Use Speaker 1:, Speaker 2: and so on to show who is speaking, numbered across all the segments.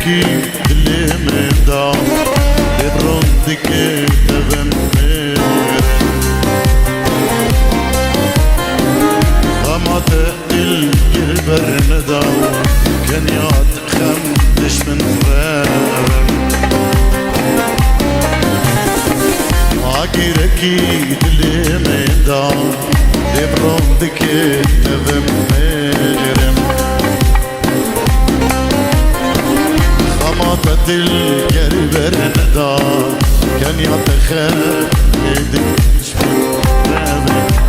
Speaker 1: عاگرکی دلم دا لبرندی که دبم میره خامات دل گربر ندا کنیات خم دشمن فرم عاگرکی دلم دا لبرندی که دبم میره دل گربر ندا کنیات خم دشمن فرم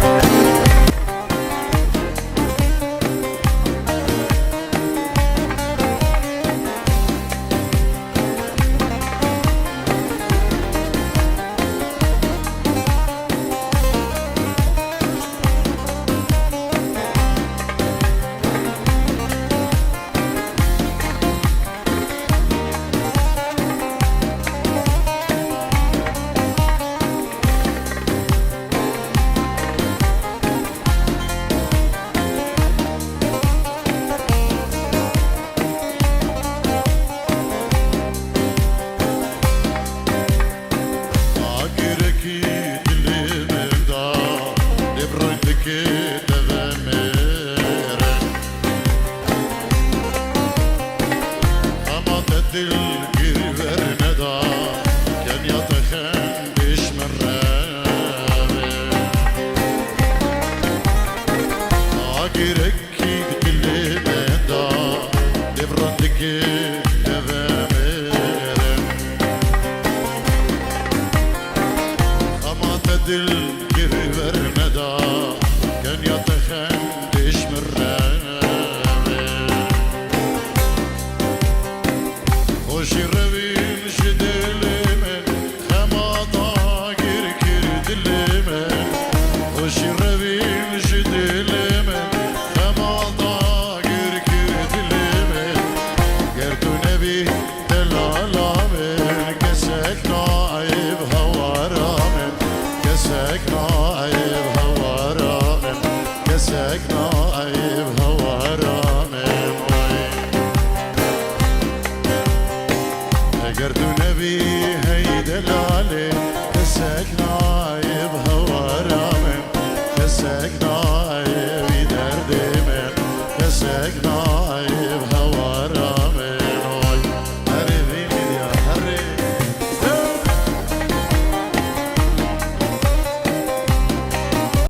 Speaker 2: كسك نايب هوا رامن كسك نايب